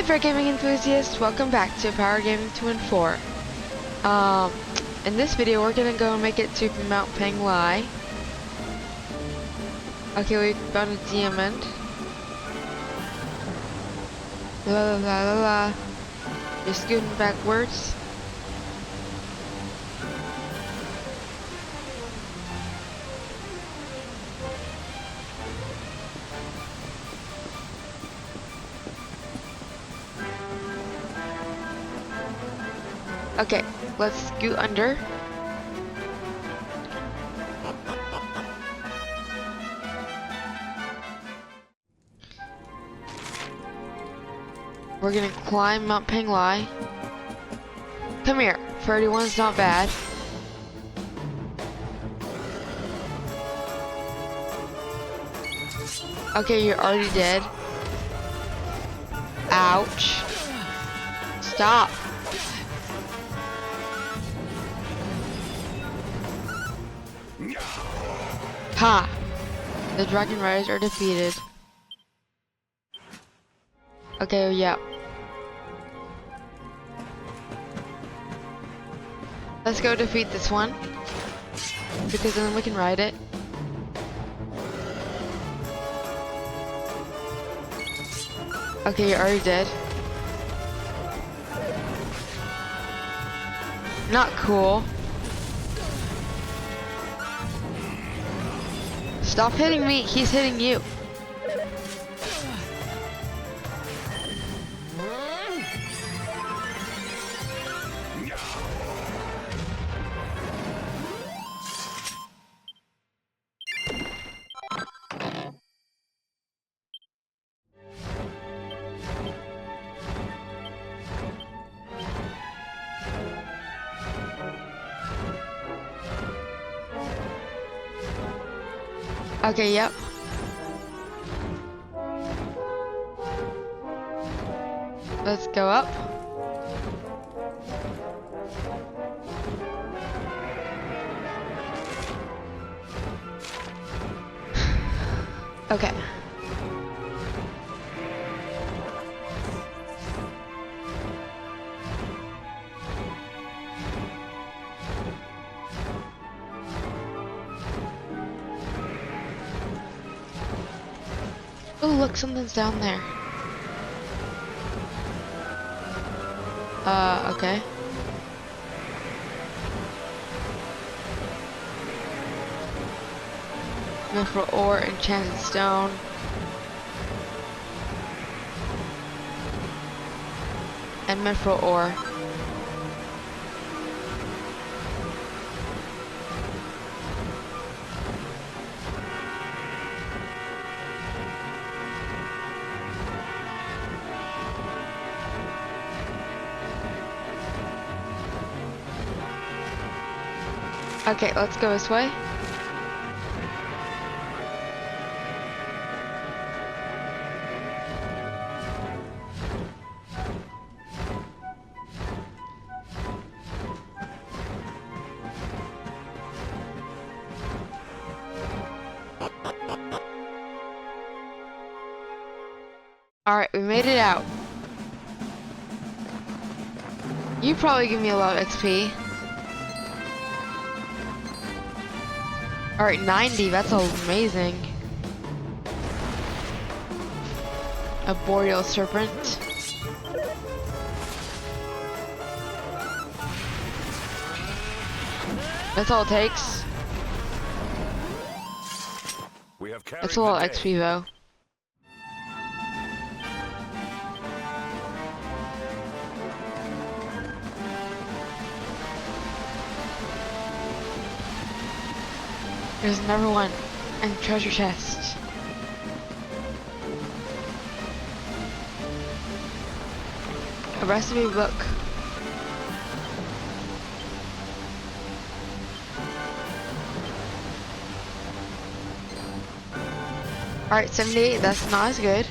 there gaming enthusiasts, welcome back to Power Gaming 2 and 4. In this video we're gonna go and make it to Mount Penglai. Okay, we found a diamond. La la la la la. Just scooting backwards. Okay, let's scoot under. We're gonna climb Mount Penglai. Come here, 31's not bad. Okay, you're already dead. Ouch. Stop. Ha! The dragon riders are defeated. Okay, yeah. Let's go defeat this one, because then we can ride it. Okay, you're already dead. Not cool. Stop hitting me, he's hitting you. Okay, yep. Let's go up. Okay. Oh, look, something's down there. Okay. Mithril ore, enchanted stone. And mithril ore. Okay, let's go this way. Alright, we made it out. You probably give me a lot of XP. Alright, 90, that's amazing. A boreal serpent. That's all it takes. That's a lot of XP though. There's another one, and treasure chest. A recipe book. Alright, 78, that's not as good.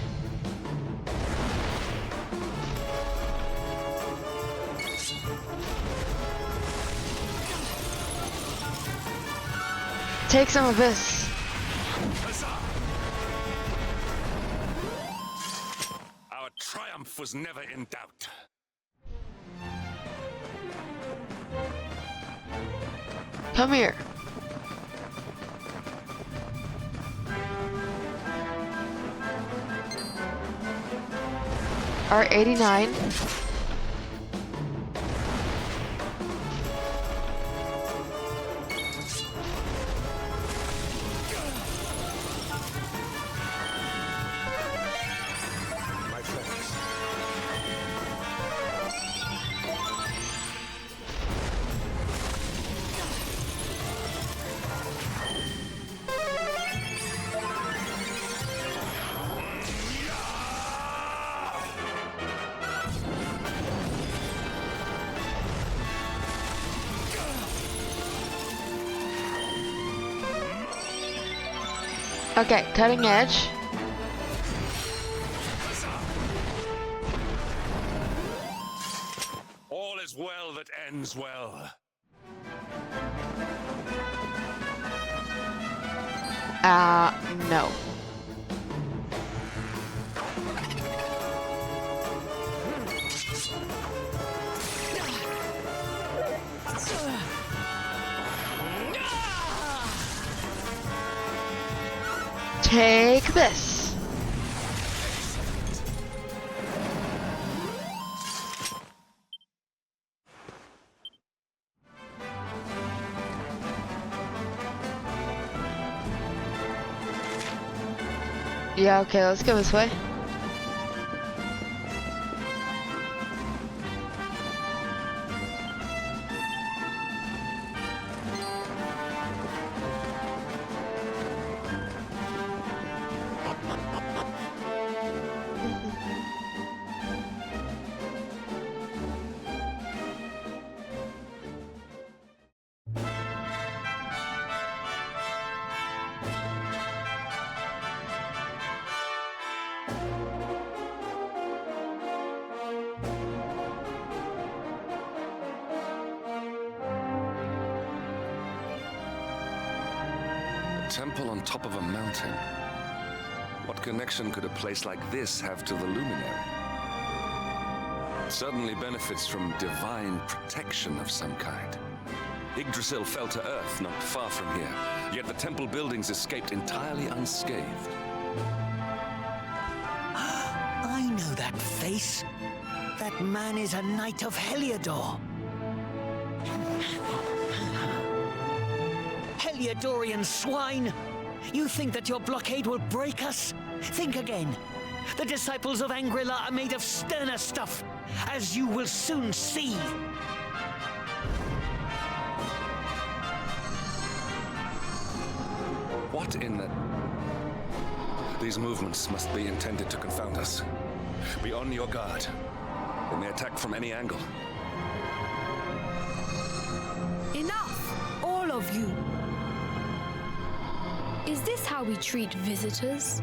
Take some of this. Our triumph was was never in doubt. Come here. R89. Okay, cutting edge. All is well that ends well. No. Take this. Yeah, okay, let's go this way. Temple on top of a mountain. What connection could a place like this have to the luminary? It certainly benefits from divine protection of some kind. Yggdrasil fell to earth not far from here, yet the temple buildings escaped entirely unscathed. I know that face. That man is a knight of Heliodor. Heliodorian swine! You think that your blockade will break us? Think again. The disciples of Angri-La are made of sterner stuff, as you will soon see. What in the... These movements must be intended to confound us. Be on your guard. They may attack from any angle. Enough! All of you! Is this how we treat visitors?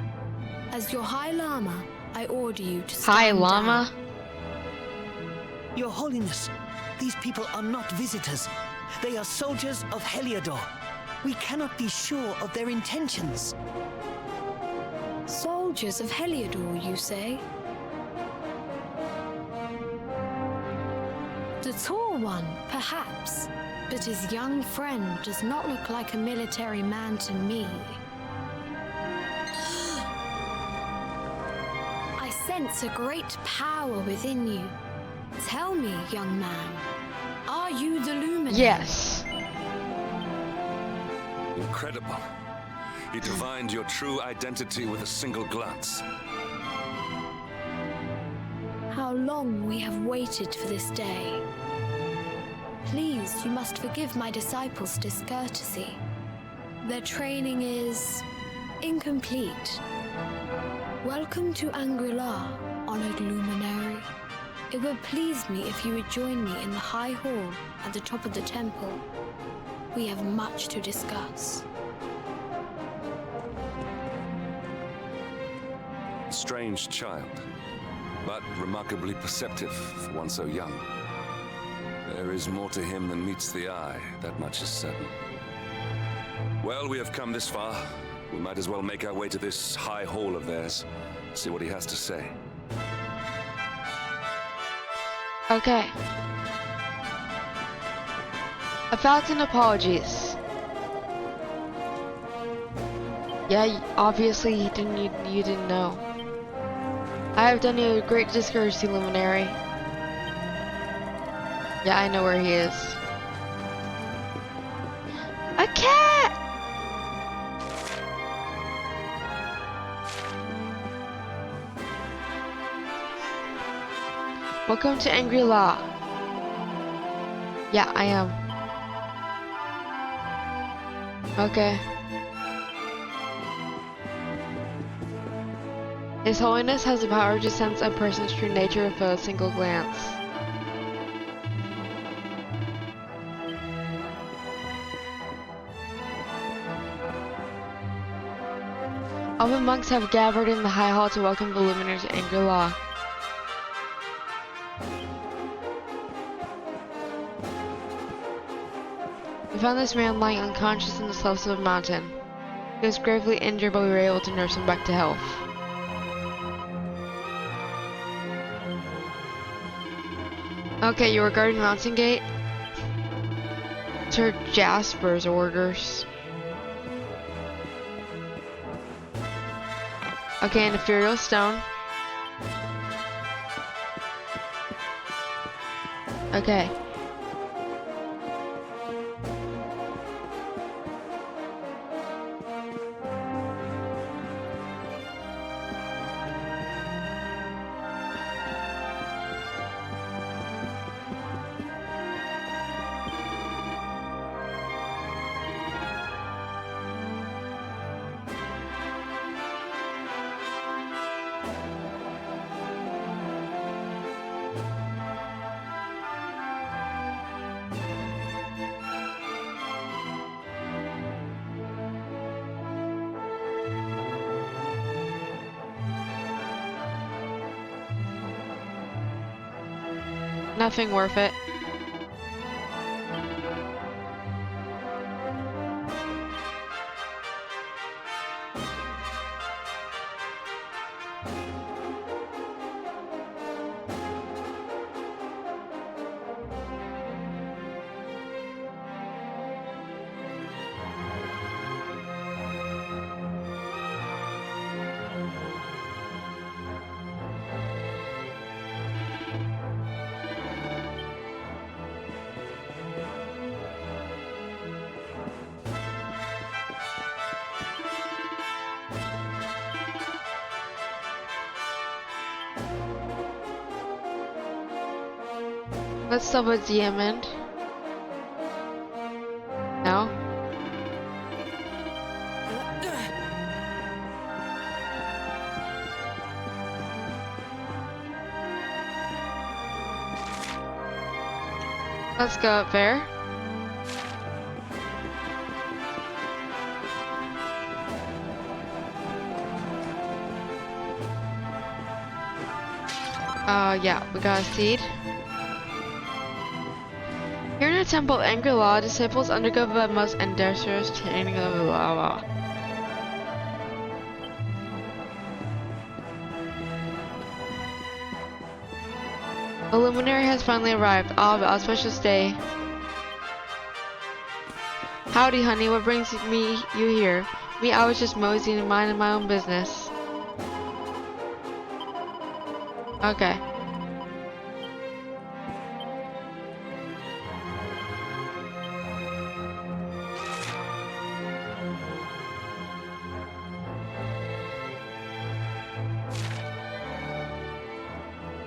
As your High Lama, I order you to stand High Lama? down. Your Holiness, these people are not visitors. They are soldiers of Heliodor. We cannot be sure of their intentions. Soldiers of Heliodor, you say? The tall one, perhaps. But his young friend does not look like a military man to me. I sense a great power within you. Tell me, young man, are you the luminary? Yes. Incredible. You divined your true identity with a single glance. How long we have waited for this day. Please, you must forgive my disciples' discourtesy. Their training is incomplete. Welcome to Angri-La, honored luminary. It would please me if you would join me in the high hall at the top of the temple. We have much to discuss. Strange child, but remarkably perceptive for one so young. There is more to him than meets the eye, that much is certain. Well, we have come this far. We might as well make our way to this high hall of theirs, see what he has to say. Okay. 1,000 apologies. Yeah, obviously you didn't know. I have done you a great discourtesy, Luminary. Yeah, I know where he is. A cat! Welcome to Angry La. Yeah, I am. Okay. His Holiness has the power to sense a person's true nature with a single glance. All the monks have gathered in the High Hall to welcome the Luminary to Angry La. We found this man lying unconscious in the slopes of a mountain. He was gravely injured, but we were able to nurse him back to health. Okay, you were guarding the mountain gate? Sir Jasper's orders. Okay, an ethereal stone. Okay. Nothing worth it. Let's double diamond. No? Let's go up there. Yeah, we got a seed. Here in the Temple of Angri-La, disciples undergo the most industrious training of the lava. The luminary has finally arrived. All auspicious day. Howdy, honey. What brings you here? Me, I was just moseying and minding my own business. Okay.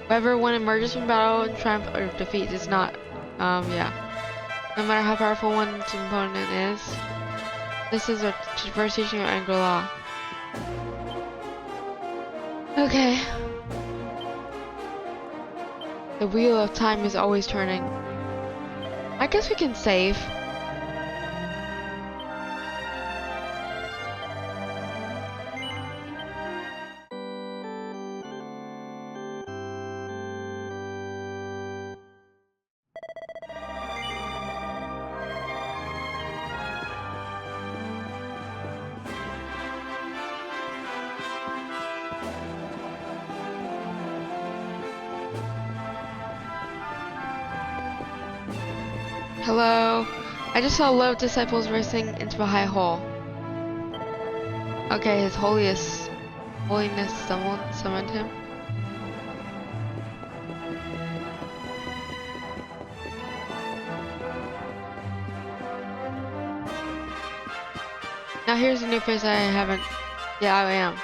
Whoever one emerges from battle and triumph or defeat is not, yeah. No matter how powerful one's opponent is, this is a first teaching of Angri-La. Okay. The wheel of time is always turning. I guess we can save. Hello. I just saw a load of disciples racing into a high hall. Okay, His Holiness summoned him. Now here's a new face I haven't. Yeah, I am.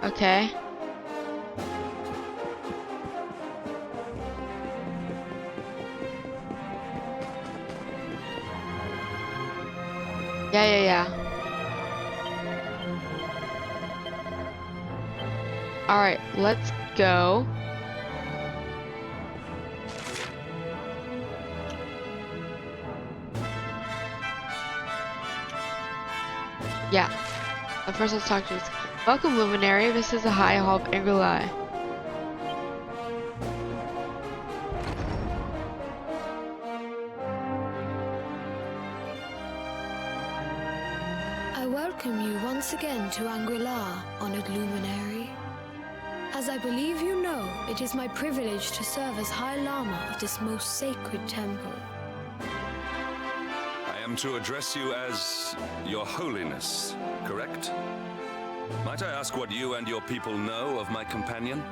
Okay. Yeah. Alright, let's go. Yeah. But first let's talk to this. Welcome, Luminary. This is the High Hall of Angri. I welcome you once again to Angri-La, honored luminary. As I believe you know, it is my privilege to serve as High Lama of this most sacred temple. I am to address you as Your Holiness, correct? Might I ask what you and your people know of my companion?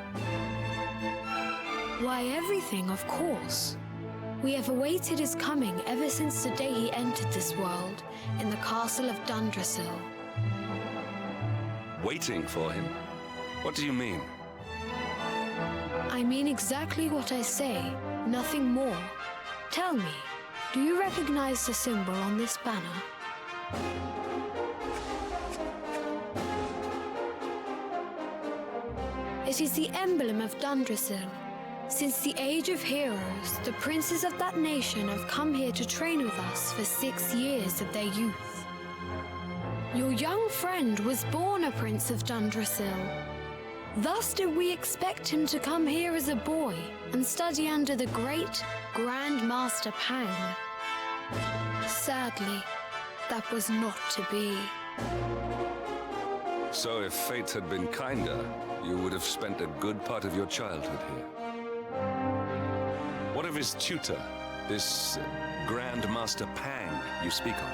Why, everything, of course. We have awaited his coming ever since the day he entered this world in the castle of Dundrasil. Waiting for him? What do you mean? I mean exactly what I say, nothing more. Tell me, do you recognize the symbol on this banner? It is the emblem of Dundrasil. Since the Age of Heroes, the princes of that nation have come here to train with us for 6 years of their youth. Your young friend was born a prince of Dundrasil. Thus did we expect him to come here as a boy and study under the great Grand Master Pang. Sadly, that was not to be. So if fate had been kinder, you would have spent a good part of your childhood here. What of his tutor, this Grand Master Pang you speak of?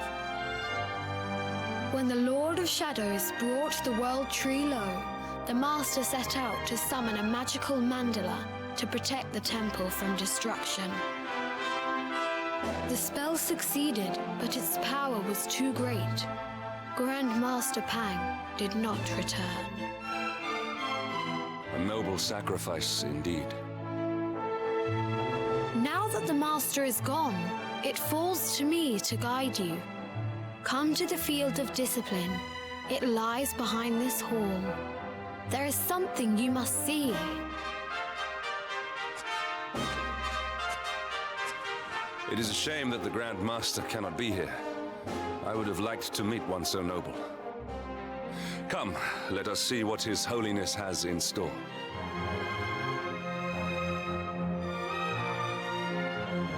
When the Lord of Shadows brought the World Tree low, the Master set out to summon a magical mandala to protect the temple from destruction. The spell succeeded, but its power was too great. Grand Master Pang did not return. A noble sacrifice indeed. Now that the Master is gone, it falls to me to guide you. Come to the field of discipline. It lies behind this hall. There is something you must see. It is a shame that the Grand Master cannot be here. I would have liked to meet one so noble. Come, let us see what His Holiness has in store.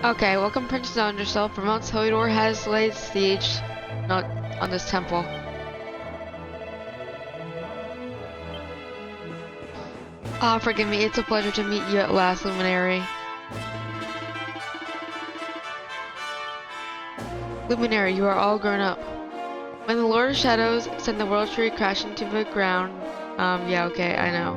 Okay, welcome Princess Underself. Vermont's Holy Door has laid siege on this temple. Ah, forgive me, it's a pleasure to meet you at last, Luminary. Luminary, you are all grown up. When the Lord of Shadows sent the World Tree crashing to the ground, yeah, okay, I know.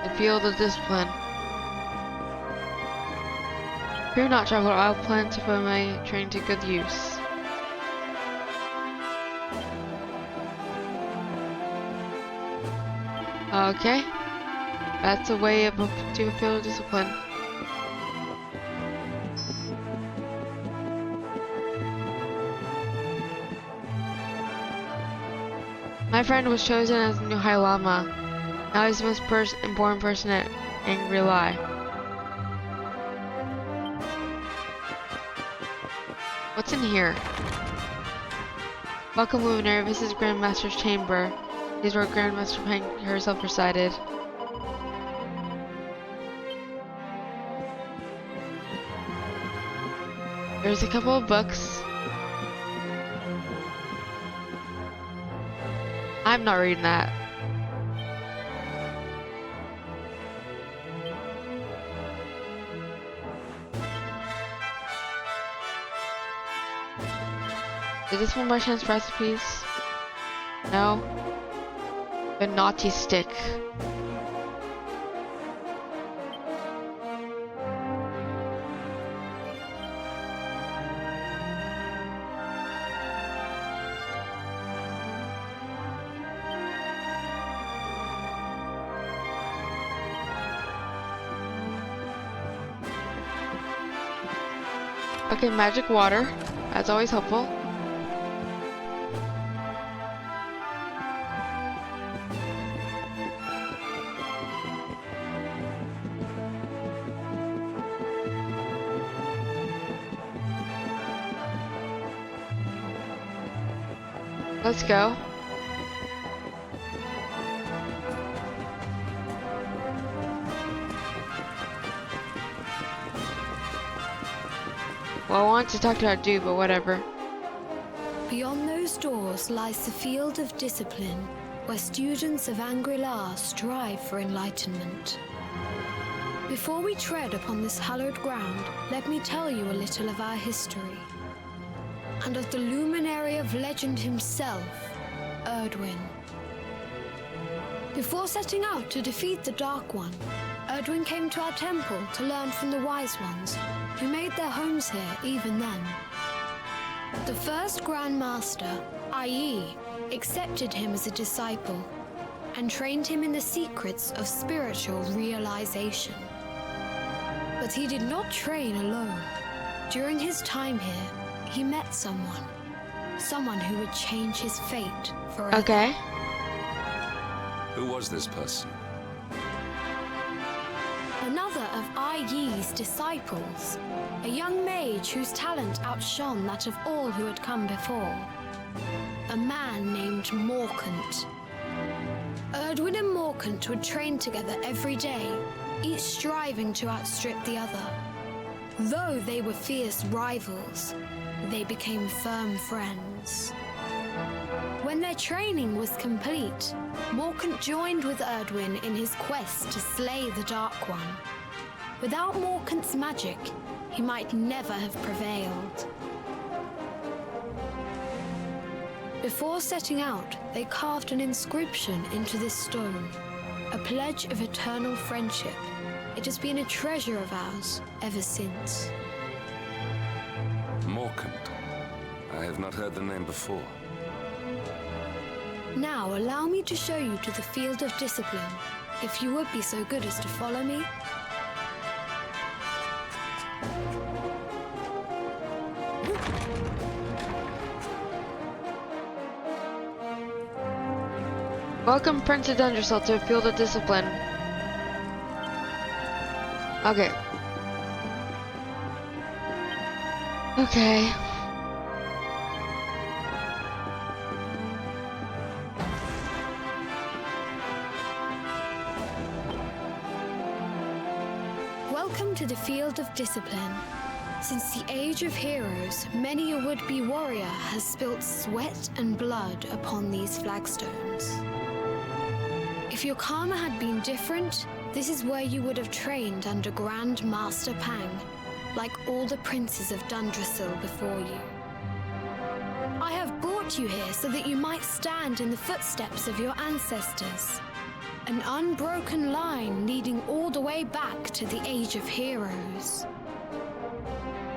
The field of discipline. Fear not, traveler, I'll plan to put my training to good use. Okay. That's a way to a field of discipline. My friend was chosen as the new High Lama. Now he's the most important person at Angri-La. What's in here? Welcome, Luminary. This is Grandmaster's chamber. These were Grandmaster Pang herself resided. There's a couple of books. I'm not reading that. Is this one by chance recipes? No. The naughty stick. Okay, magic water. That's always helpful. Let's go. Well, I want to talk to that dude, but whatever. Beyond those doors lies the field of discipline, where students of Angri-La strive for enlightenment. Before we tread upon this hallowed ground, let me tell you a little of our history, and of the luminary of legend himself, Erdwin. Before setting out to defeat the Dark One, Erdwin came to our temple to learn from the Wise Ones, who made their homes here even then. The first Grand Master, i.e., accepted him as a disciple and trained him in the secrets of spiritual realization. But he did not train alone. During his time here, he met someone who would change his fate forever. Okay. Who was this person? Another of Ai Yi's disciples, a young mage whose talent outshone that of all who had come before. A man named Morkant. Erdwin and Morkant would train together every day, each striving to outstrip the other. Though they were fierce rivals, they became firm friends. When their training was complete, Morkant joined with Erdwin in his quest to slay the Dark One. Without Morkant's magic, he might never have prevailed. Before setting out, they carved an inscription into this stone, a pledge of eternal friendship. It has been a treasure of ours ever since. Morkant. I have not heard the name before. Now allow me to show you to the field of discipline, if you would be so good as to follow me. Welcome, Prince of Dungersall, to a field of discipline. Okay. Okay. Welcome to the field of discipline. Since the Age of Heroes, many a would-be warrior has spilt sweat and blood upon these flagstones. If your karma had been different, this is where you would have trained under Grand Master Pang, like all the princes of Dundrasil before you. I have brought you here so that you might stand in the footsteps of your ancestors. An unbroken line leading all the way back to the Age of Heroes.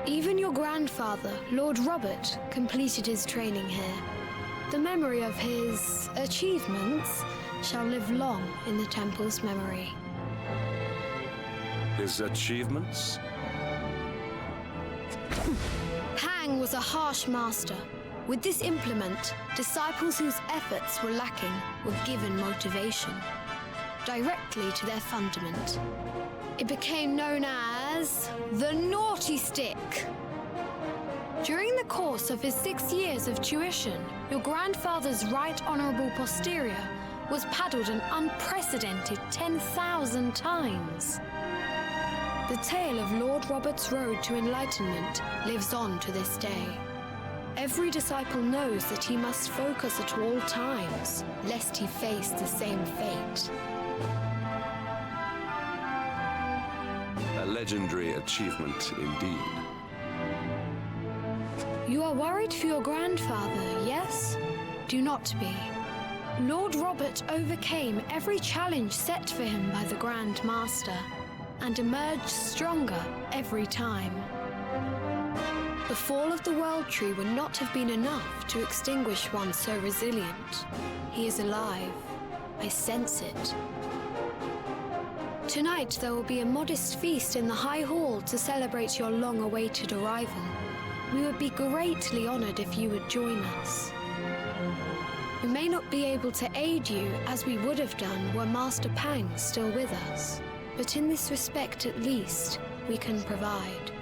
Even your grandfather, Lord Robert, completed his training here. The memory of his achievements shall live long in the temple's memory. His achievements? Pang was a harsh master. With this implement, disciples whose efforts were lacking were given motivation, directly to their fundament. It became known as the Naughty Stick. During the course of his 6 years of tuition, your grandfather's right honorable posterior was paddled an unprecedented 10,000 times. The tale of Lord Robert's road to enlightenment lives on to this day. Every disciple knows that he must focus at all times, lest he face the same fate. A legendary achievement indeed. You are worried for your grandfather, yes? Do not be. Lord Robert overcame every challenge set for him by the Grand Master, and emerged stronger every time. The fall of the World Tree would not have been enough to extinguish one so resilient. He is alive. I sense it. Tonight there will be a modest feast in the High Hall to celebrate your long-awaited arrival. We would be greatly honored if you would join us. We may not be able to aid you as we would have done were Master Pang still with us, but in this respect at least, we can provide.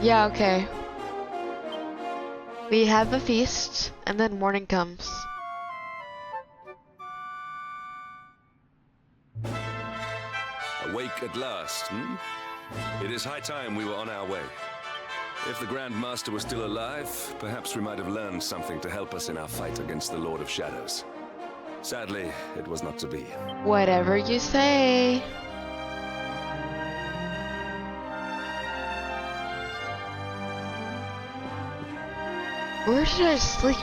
Yeah, okay. We have a feast, and then morning comes. Awake at last, hmm? It is high time we were on our way. If the Grand Master was still alive, perhaps we might have learned something to help us in our fight against the Lord of Shadows. Sadly, it was not to be. Whatever you say. Where did I sleep?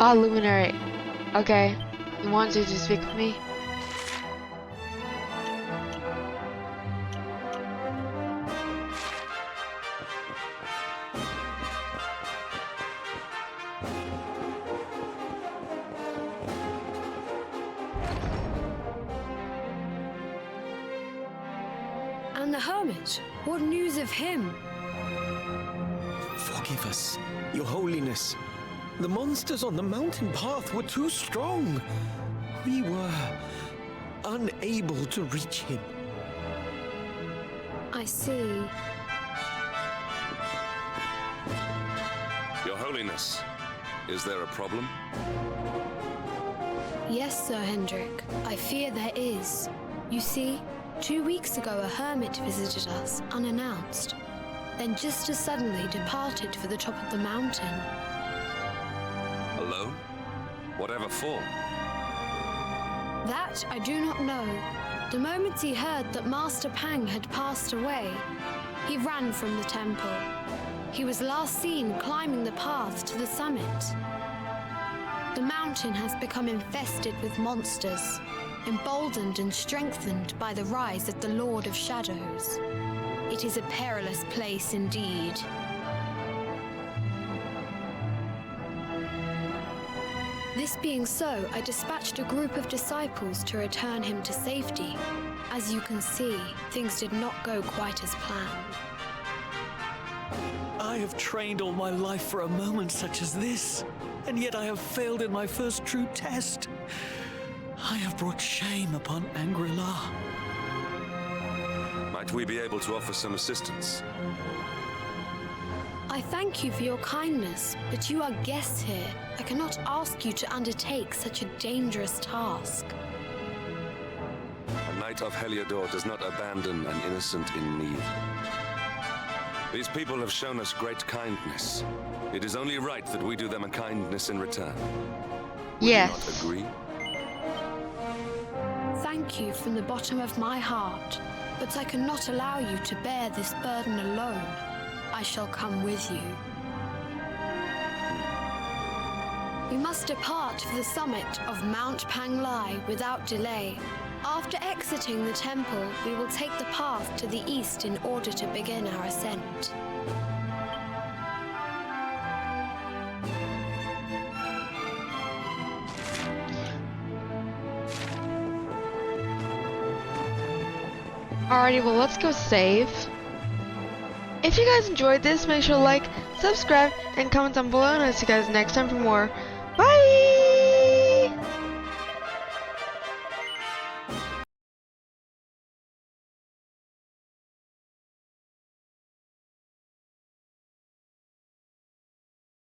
Ah, Luminary. Okay. You want to speak with me? And the hermit? What news of him? Forgive us, Your Holiness. The monsters on the mountain path were too strong. We were unable to reach him. I see. Your Holiness, is there a problem? Yes, Sir Hendrik. I fear there is. You see, 2 weeks ago a hermit visited us unannounced, then just as suddenly departed for the top of the mountain. Alone? Whatever for? That I do not know. The moment he heard that Master Pang had passed away, he ran from the temple. He was last seen climbing the path to the summit. The mountain has become infested with monsters, emboldened and strengthened by the rise of the Lord of Shadows. It is a perilous place indeed. This being so, I dispatched a group of disciples to return him to safety. As you can see, things did not go quite as planned. I have trained all my life for a moment such as this, and yet I have failed in my first true test. I have brought shame upon Angri-La. Might we be able to offer some assistance? I thank you for your kindness, but you are guests here. I cannot ask you to undertake such a dangerous task. A knight of Heliodor does not abandon an innocent in need. These people have shown us great kindness. It is only right that we do them a kindness in return. Will you not agree? Thank you from the bottom of my heart, but I cannot allow you to bear this burden alone. I shall come with you. We must depart for the summit of Mount Panglai without delay. After exiting the temple, we will take the path to the east in order to begin our ascent. Alrighty, well, let's go save. If you guys enjoyed this, make sure to like, subscribe, and comment down below, and I'll see you guys next time for more